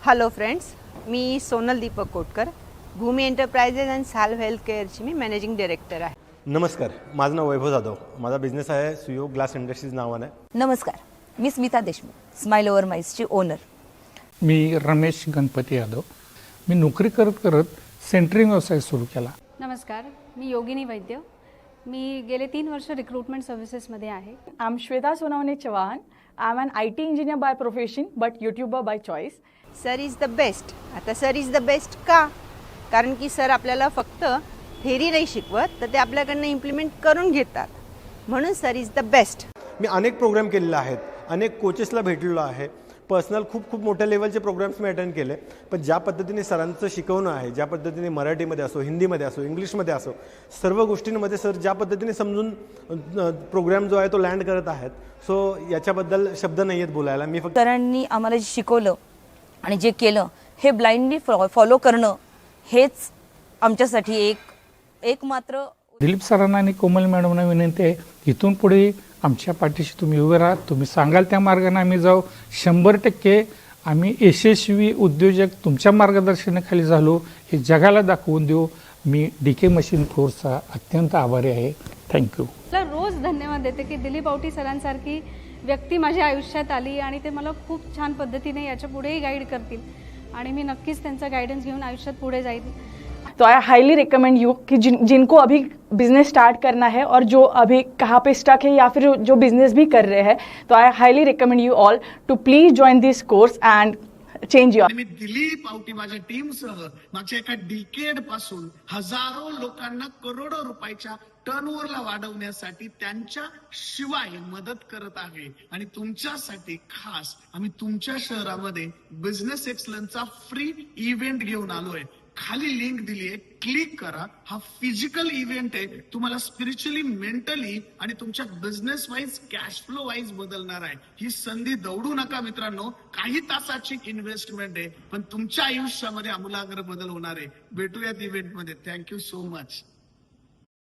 Hello friends, मी Sonal Deepak Kotkar, Bhumi enterprises and Salve health केअरची मी मॅनेजिंग डायरेक्टर आहे. नमस्कार, माझं नाव वैभव जाधव. माझा बिझनेस आहे सुयोग ग्लास इंडस्ट्रीज नावाने. नमस्कार, मी स्मिता देशमुख, स्माइल ओव्हर माइल्सची ओनर. मी रमेश गणपती यादव. मी नोकरी करत करत सेंटरिंग व्यवसाय सुरू केला. नमस्कार, मी योगिनी वैद्य. मी गेले 3 वर्ष रिक्रुटमेंट सर्व्हिसेसमध्ये आहे. I am Shweta Sonawane Chavan. I am an IT engineer by profession but YouTuber by choice. Sir is the best. आता सर इज द बेस्ट का? कारण की सर आपल्याला फक्त थेरी नाही शिकवत, तर ते आपल्याकडनं इम्प्लिमेंट करून घेतात. म्हणून सर इज द बेस्ट. मी अनेक प्रोग्राम केलेले आहेत, अनेक कोचेसला भेटलेलो आहे. पर्सनल खूप मोठ्या लेवलचे प्रोग्राम्स मी अटेंड केले. पण ज्या पद्धतीने सरांचं शिकवणं आहे, ज्या पद्धतीने मराठीमध्ये असो, हिंदीमध्ये असो, इंग्लिशमध्ये असो, सर्व गोष्टींमध्ये सर ज्या पद्धतीने समजून प्रोग्राम जो आहे तो लँड करत आहेत, सो याच्याबद्दल शब्द नाही आहेत बोलायला. मी फक्त सरांनी आम्हाला जे शिकवलं आणि जे केलं हे ब्लाइंडली फॉलो करणं हेच आमच्यासाठी एक मात्र. दिलीप सरांना आणि कोमल मॅडमना विनंती आहे, इथून पुढे आमच्या पाठीशी तुम्ही उभे राहा. तुम्ही सांगाल त्या मार्गाने आम्ही जाऊ. 100% आम्ही यशस्वी उद्योजक तुमच्या मार्गदर्शनाखाली झालो हे जगाला दाखवून देऊ. मी DK मशीन फोर्सचा अत्यंत आभारी आहे. थँक्यू. मला रोज धन्यवाद देते की दिलीप आवटी सरांसारखी व्यक्ती माझ्या आयुष्यात आली आणि ते मला खूप छान पद्धतीने याच्या पुढेही गाईड करतील आणि मी नक्कीच त्यांचा गायडन्स घेऊन आयुष्यात पुढे जाईल. तो आई हाईली रिकमेंड यू कि जिनको अभी बिजनेस स्टार्ट करना है और जो अभी कहाँ पे स्टक है या फिर जो बिजनेस भी कर रहे हैं, तो I highly recommend you all to please join this course and change your. मी दिलीप आवटी माझ्या टीमसह मागच्या एका डिकेड पासून हजारो लोकांना करोडो रुपयाच्या टर्नओव्हरला वाढवण्यासाठी त्यांच्या शिवाय मदत करत आहे. आणि तुमच्यासाठी खास आम्ही तुमच्या शहरामध्ये बिझनेस एक्सलन्सचा फ्री इव्हेंट घेऊन आलोय. खाली लिंक दिली आहे, क्लिक करा. हा फिजिकल इव्हेंट आहे, तुम्हाला स्पिरिच्युअली, मेंटली आणि तुमच्या business wise, cash flow wise बदलणार आहे. ही संधी दौडू नका मित्रांनो. काही तासाची इन्व्हेस्टमेंट आहे, पण तुमच्या आयुष्यामध्ये आमूलाग्र बदल होणार आहे. भेटूयात इव्हेंटमध्ये. Thank you so much.